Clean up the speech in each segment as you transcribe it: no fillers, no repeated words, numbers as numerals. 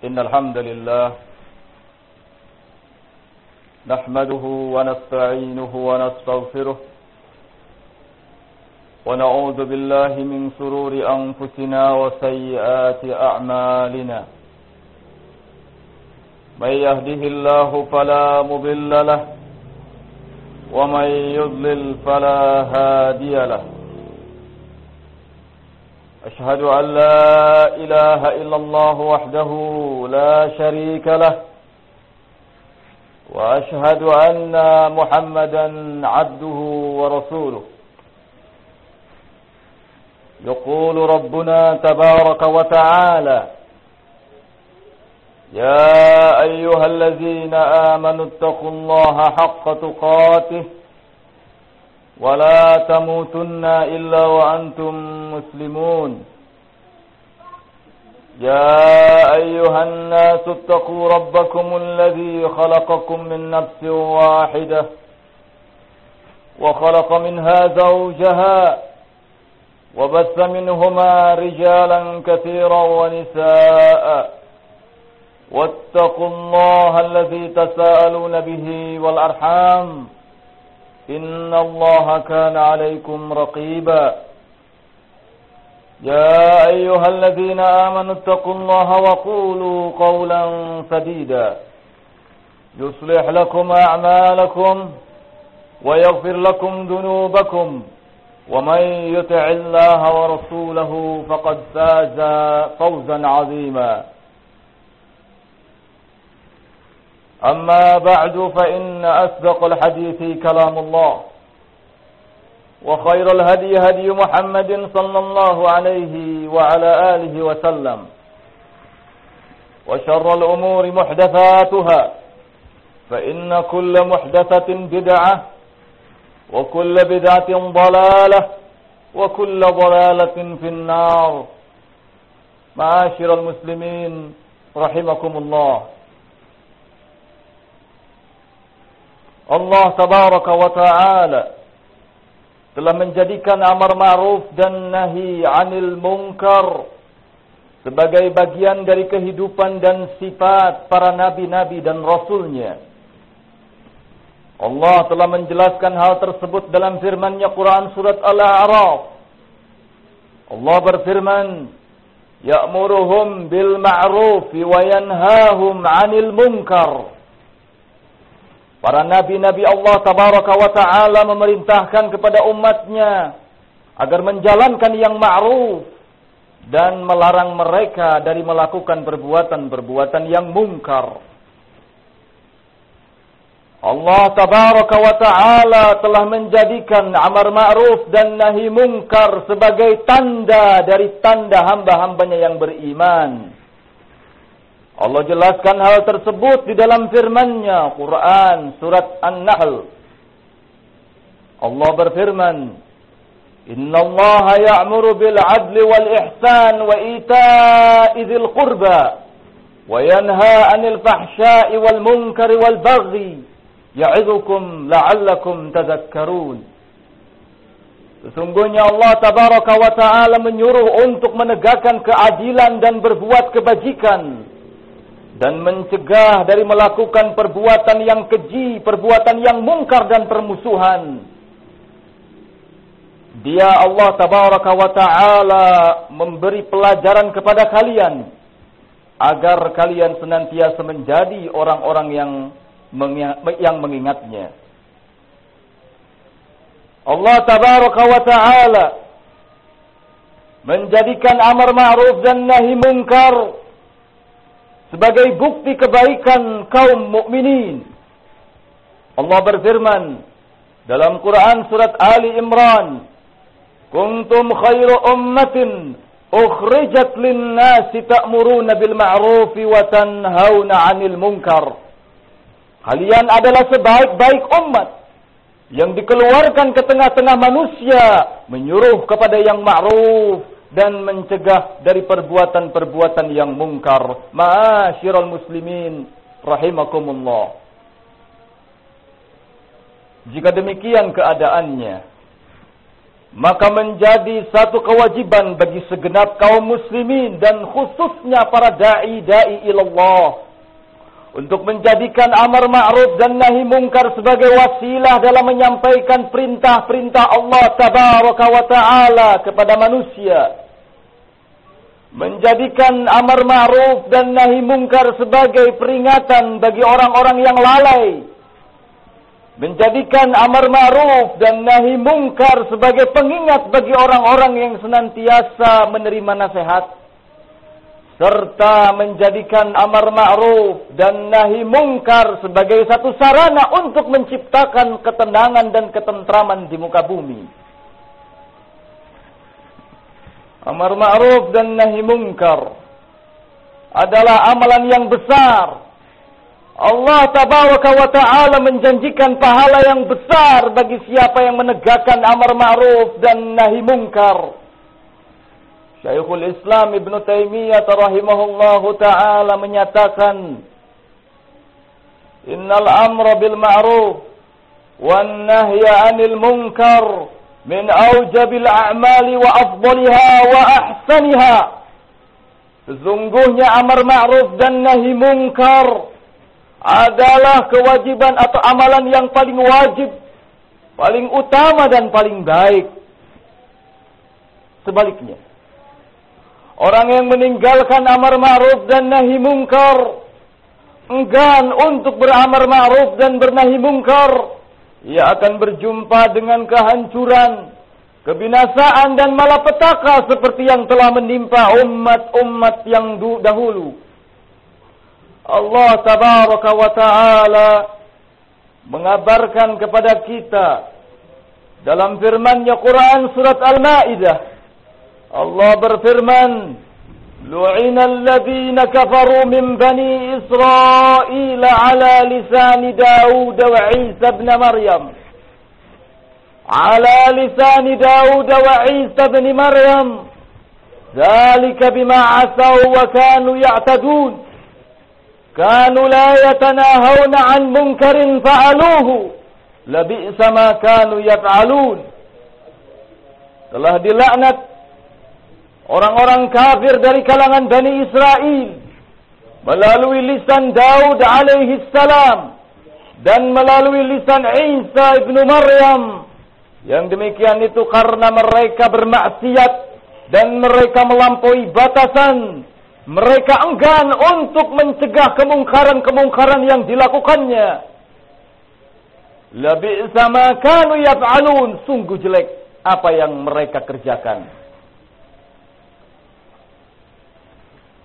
إن الحمد لله نحمده ونستعينه ونستغفره ونعوذ بالله من شرور أنفسنا وسيئات أعمالنا من يهده الله فلا مضل له ومن يضلل فلا هادي له أشهد أن لا إله إلا الله وحده لا شريك له وأشهد أن محمدا عبده ورسوله يقول ربنا تبارك وتعالى يا أيها الذين آمنوا اتقوا الله حق تقاته ولا تموتن إلا وأنتم مسلمون يا أيها الناس اتقوا ربكم الذي خلقكم من نفس واحدة وخلق منها زوجها وبث منهما رجالا كثيرا ونساء واتقوا الله الذي تساءلون به والأرحام إن الله كان عليكم رقيبا يا أيها الذين آمنوا اتقوا الله وقولوا قولا سديدا يصلح لكم أعمالكم ويغفر لكم ذنوبكم ومن يطع الله ورسوله فقد فاز فوزا عظيما أما بعد فإن أصدق الحديث كلام الله وخير الهدي هدي محمد صلى الله عليه وعلى آله وسلم وشر الأمور محدثاتها فإن كل محدثة بدعة وكل بدعة ضلالة وكل ضلالة في النار معاشر المسلمين رحمكم الله Allah tabaraka wa ta'ala telah menjadikan amar ma'ruf dan nahi 'anil munkar sebagai bagian dari kehidupan dan sifat para nabi-nabi dan rasulnya. Allah telah menjelaskan hal tersebut dalam firman-Nya Quran surat Al-A'raf. Allah berfirman, "Ya'muruhum bil ma'ruf wa yanhahum 'anil munkar." Para nabi-nabi Allah tabaraka wa ta'ala memerintahkan kepada umatnya agar menjalankan yang ma'ruf dan melarang mereka dari melakukan perbuatan-perbuatan yang mungkar. Allah tabaraka wa ta'ala telah menjadikan amar ma'ruf dan nahi mungkar sebagai tanda dari tanda hamba-hambanya yang beriman. Allah jelaskan hal tersebut di dalam firman-Nya Quran surat An-Nahl. Allah berfirman, "Innallaha ya'muru bil 'adli wal ihsan wa ita'i dzil qurba wa yanha 'anil fahsya'i wal munkari wal baghi ya'idzukum la'allakum tadhakkarun." Sesungguhnya Allah tabaraka wa ta'ala menyuruh untuk menegakkan keadilan dan berbuat kebajikan dan mencegah dari melakukan perbuatan yang keji, perbuatan yang mungkar dan permusuhan. Dia Allah tabaraka wa ta'ala memberi pelajaran kepada kalian agar kalian senantiasa menjadi orang-orang yang mengingatnya. Allah tabaraka wa ta'ala menjadikan amar ma'ruf dan nahi munkar sebagai bukti kebaikan kaum mukminin. Allah berfirman dalam Quran surat Ali Imran, "Kuntum khairu ummatin ukhrijat lin-nasi ta'muruna bil ma'rufi wa tanhauna 'anil munkar." Kalian adalah sebaik-baik umat yang dikeluarkan ke tengah-tengah manusia, menyuruh kepada yang ma'ruf dan mencegah dari perbuatan-perbuatan yang mungkar. Ma'asyiral muslimin rahimakumullah. Jika demikian keadaannya, maka menjadi satu kewajiban bagi segenap kaum muslimin dan khususnya para da'i ilallah untuk menjadikan amar ma'ruf dan nahi mungkar sebagai wasilah dalam menyampaikan perintah-perintah Allah tabaraka wa ta'ala kepada manusia. Menjadikan amar ma'ruf dan nahi mungkar sebagai peringatan bagi orang-orang yang lalai. Menjadikan amar ma'ruf dan nahi mungkar sebagai pengingat bagi orang-orang yang senantiasa menerima nasihat. Serta menjadikan amar ma'ruf dan nahi mungkar sebagai satu sarana untuk menciptakan ketenangan dan ketentraman di muka bumi. Amar ma'ruf dan nahi mungkar adalah amalan yang besar. Allah tabaraka wa ta'ala menjanjikan pahala yang besar bagi siapa yang menegakkan amar ma'ruf dan nahi mungkar. Syekhul Islam Ibn Taimiyah rahimahullahu ta'ala menyatakan, Innal amra bil ma'ruf wan nahya 'anil munkar min aujabil a'mali wa afdaliha wa ahsaniha. Sesungguhnya amar ma'ruf dan nahi mungkar adalah kewajiban atau amalan yang paling wajib, paling utama dan paling baik. Sebaliknya, orang yang meninggalkan amar ma'ruf dan nahi mungkar, enggan untuk beramar ma'ruf dan bernahi mungkar, ia akan berjumpa dengan kehancuran, kebinasaan dan malapetaka seperti yang telah menimpa umat-umat yang dahulu. Allah tabaraka wa ta'ala mengabarkan kepada kita dalam firman-Nya Quran surat Al-Maidah. Allah berfirman, Lu'ina alladhina kafaru min bani Israel ala lisani Daud wa Isa ibn Maryam. Ala lisani Daud wa Isa ibn Maryam. Dzalika bima asaw wa kanu ya'tadun. Kanu la yatanahawna 'an munkarin fa'aluhu. Labi'sa ma kanu yaf'alun. Telah dilaknat orang-orang kafir dari kalangan Bani Israel melalui lisan Daud alaihi salam dan melalui lisan Isa ibnu Maryam. Yang demikian itu karena mereka bermaksiat dan mereka melampaui batasan. Mereka enggan untuk mencegah kemungkaran-kemungkaran yang dilakukannya. Labi'sa ma kanu yaf'alun. Sungguh jelek apa yang mereka kerjakan.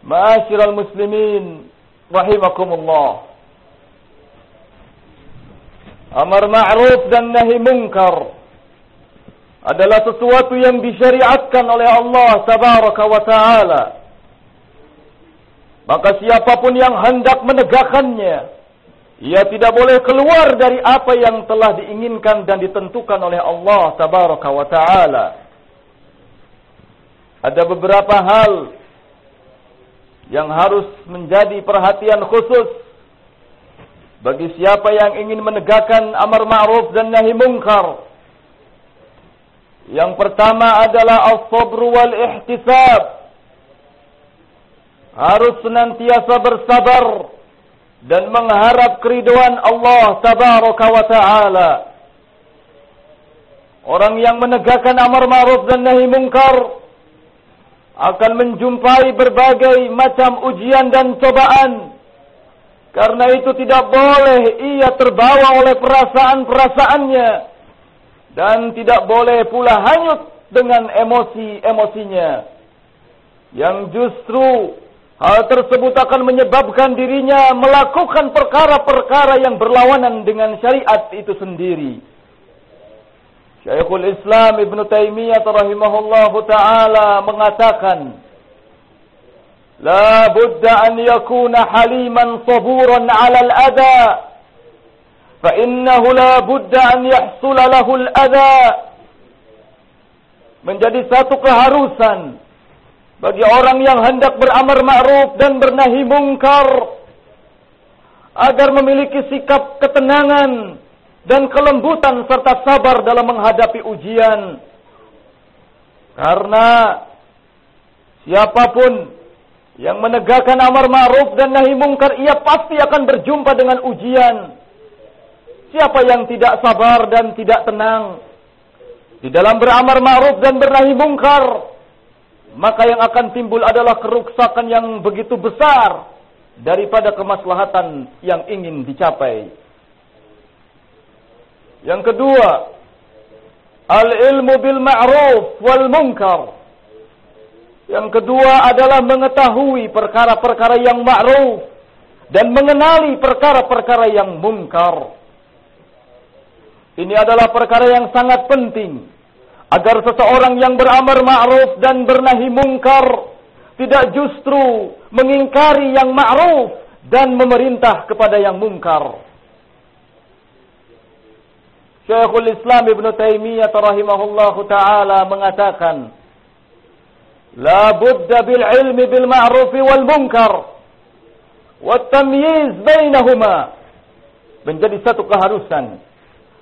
Ma'asyiral muslimin rahimakumullah. Amar ma'ruf dan nahi mungkar adalah sesuatu yang disyariatkan oleh Allah tabaraka wa ta'ala. Maka siapapun yang hendak menegakkannya, ia tidak boleh keluar dari apa yang telah diinginkan dan ditentukan oleh Allah tabaraka wa ta'ala. Ada beberapa hal yang harus menjadi perhatian khusus bagi siapa yang ingin menegakkan amar ma'ruf dan nahi mungkar. Yang pertama adalah as-sabr wal ihtisab. Harus senantiasa bersabar dan mengharap keridhaan Allah tabaraka wa ta'ala. Orang yang menegakkan amar ma'ruf dan nahi mungkar akan menjumpai berbagai macam ujian dan cobaan. Karena itu tidak boleh ia terbawa oleh perasaan-perasaannya dan tidak boleh pula hanyut dengan emosi-emosinya, yang justru hal tersebut akan menyebabkan dirinya melakukan perkara-perkara yang berlawanan dengan syariat itu sendiri. Syekhul Islam Ibn Taimiyah rahimahullahu ta'ala mengatakan, La budda an yakuna haliman saburan ala al-adha, fa innahu la budda an yahsula lahu al-adha. Menjadi satu keharusan bagi orang yang hendak beramar ma'ruf dan bernahi mungkar agar memiliki sikap ketenangan dan kelembutan serta sabar dalam menghadapi ujian. Karena siapapun yang menegakkan amar ma'ruf dan nahi mungkar, ia pasti akan berjumpa dengan ujian. Siapa yang tidak sabar dan tidak tenang di dalam beramar ma'ruf dan bernahi mungkar, maka yang akan timbul adalah keruksakan yang begitu besar daripada kemaslahatan yang ingin dicapai. Yang kedua, al-ilmu bil ma'ruf wal munkar. Yang kedua adalah mengetahui perkara-perkara yang ma'ruf dan mengenali perkara-perkara yang munkar. Ini adalah perkara yang sangat penting agar seseorang yang beramar ma'ruf dan bernahi mungkar tidak justru mengingkari yang ma'ruf dan memerintah kepada yang mungkar. Syekhul Islam Ibn Taimiyah rahimahullahu ta'ala mengatakan, la budda bil ilmi bil ma'ruf wal munkar wat tamyiz bainahuma. Menjadi satu keharusan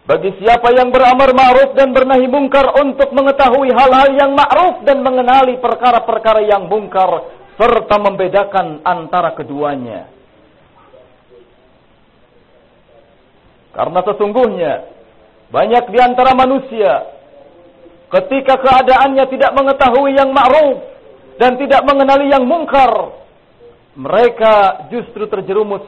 bagi siapa yang beramar ma'ruf dan bernahi mungkar untuk mengetahui hal-hal yang ma'ruf dan mengenali perkara-perkara yang mungkar serta membedakan antara keduanya. Karena sesungguhnya banyak di antara manusia ketika keadaannya tidak mengetahui yang ma'ruf dan tidak mengenali yang mungkar, mereka justru terjerumus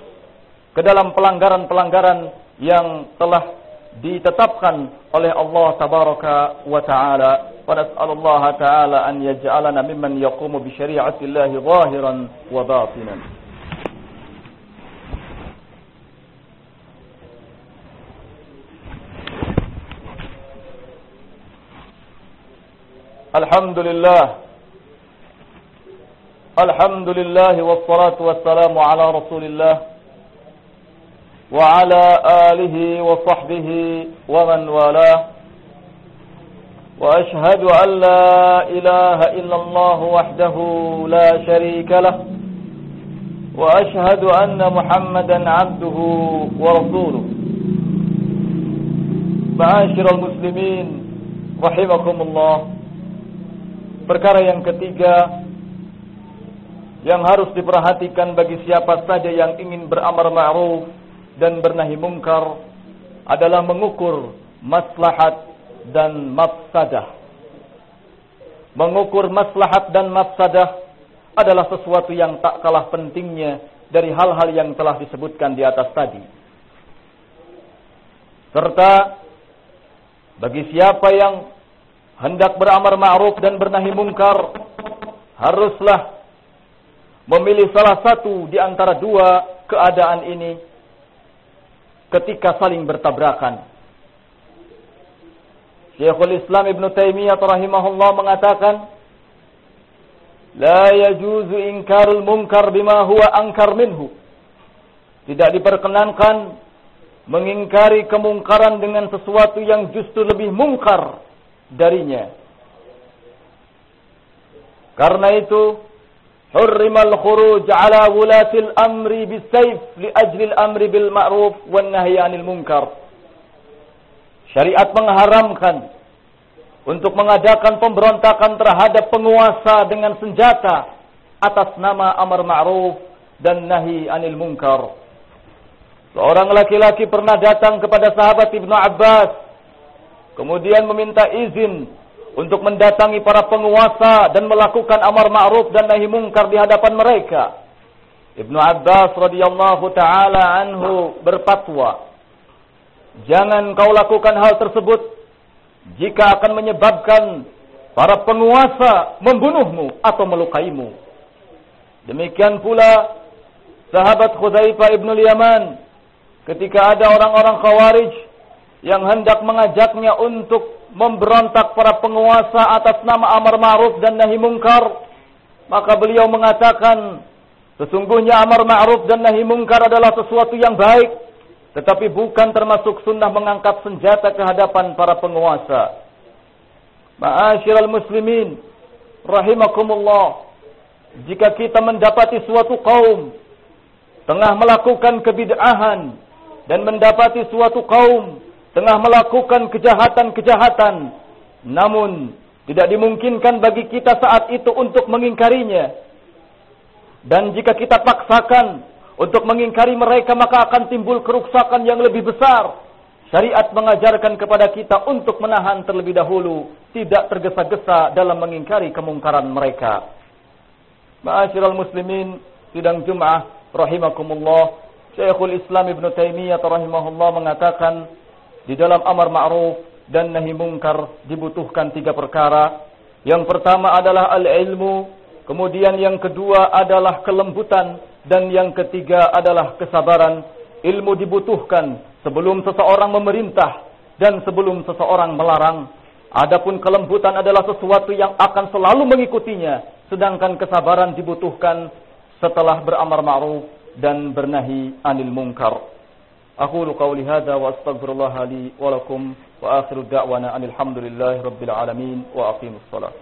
ke dalam pelanggaran-pelanggaran yang telah ditetapkan oleh Allah tabaraka wa ta'ala. Wa nas'alullah ta'ala an yaj'alana mimman yaqumu bi syari'atillahi zahiran wa batinan. Alhamdulillah wassalatu wassalamu ala Rasulillah wa ala alihi wa sahbihi wa man walah. Wa ashhadu an la ilaha illallah wahdahu la syarika lah. Wa ashhadu anna Muhammadan abduhu wa rasuluh. Ma'asyiral muslimin rahimakumullah. Perkara yang ketiga yang harus diperhatikan bagi siapa saja yang ingin beramar ma'ruf dan bernahi mungkar adalah mengukur maslahat dan mafsadah. Mengukur maslahat dan mafsadah adalah sesuatu yang tak kalah pentingnya dari hal-hal yang telah disebutkan di atas tadi. Serta bagi siapa yang hendak beramar ma'ruf dan bernahi mungkar, haruslah memilih salah satu di antara dua keadaan ini ketika saling bertabrakan. Syekhul Islam Ibn Taimiyah rahimahullah mengatakan, la yajuzu inkarul munkar bima huwa ankar minhu. Tidak diperkenankan mengingkari kemungkaran dengan sesuatu yang justru lebih mungkar darinya. Karena itu hurrimal khuruj ala wulatil amri bisayf li ajli al-amri bil ma'ruf wan nahyi 'anil munkar. Syariat mengharamkan untuk mengadakan pemberontakan terhadap penguasa dengan senjata atas nama amar ma'ruf dan nahi 'anil munkar. Seorang laki-laki pernah datang kepada sahabat Ibnu Abbas, kemudian meminta izin untuk mendatangi para penguasa dan melakukan amar ma'ruf dan nahi mungkar di hadapan mereka. Ibnu Abbas radhiyallahu taala anhu berfatwa, jangan kau lakukan hal tersebut jika akan menyebabkan para penguasa membunuhmu atau melukaimu. Demikian pula sahabat Hudzaifah ibn Yaman, ketika ada orang-orang Khawarij yang hendak mengajaknya untuk memberontak para penguasa atas nama amar ma'ruf dan nahi mungkar, maka beliau mengatakan, sesungguhnya amar ma'ruf dan nahi mungkar adalah sesuatu yang baik, tetapi bukan termasuk sunnah mengangkat senjata ke hadapan para penguasa. Ma'asyiral muslimin rahimakumullah, jika kita mendapati suatu kaum tengah melakukan kebid'ahan dan mendapati suatu kaum tengah melakukan kejahatan-kejahatan, namun Tidak dimungkinkan bagi kita saat itu untuk mengingkarinya. Dan jika kita paksakan untuk mengingkari mereka, maka akan timbul kerusakan yang lebih besar. Syariat mengajarkan kepada kita untuk menahan terlebih dahulu, tidak tergesa-gesa dalam mengingkari kemungkaran mereka. Ma'asyiral muslimin, sidang Jum'ah rahimakumullah, Syekhul Islam Ibn Taimiyah rahimahullah mengatakan, di dalam amar ma'ruf dan nahi mungkar dibutuhkan 3 perkara. Yang pertama adalah al-ilmu, kemudian yang kedua adalah kelembutan, dan yang ketiga adalah kesabaran. Ilmu dibutuhkan sebelum seseorang memerintah dan sebelum seseorang melarang. Adapun kelembutan adalah sesuatu yang akan selalu mengikutinya, sedangkan kesabaran dibutuhkan setelah beramar ma'ruf dan bernahi anil munkar. Aqulu qawli hadza wa astaghfirullah li wa lakum wa akhiru da'wana alhamdulillahi rabbil alamin wa aqimus shalah.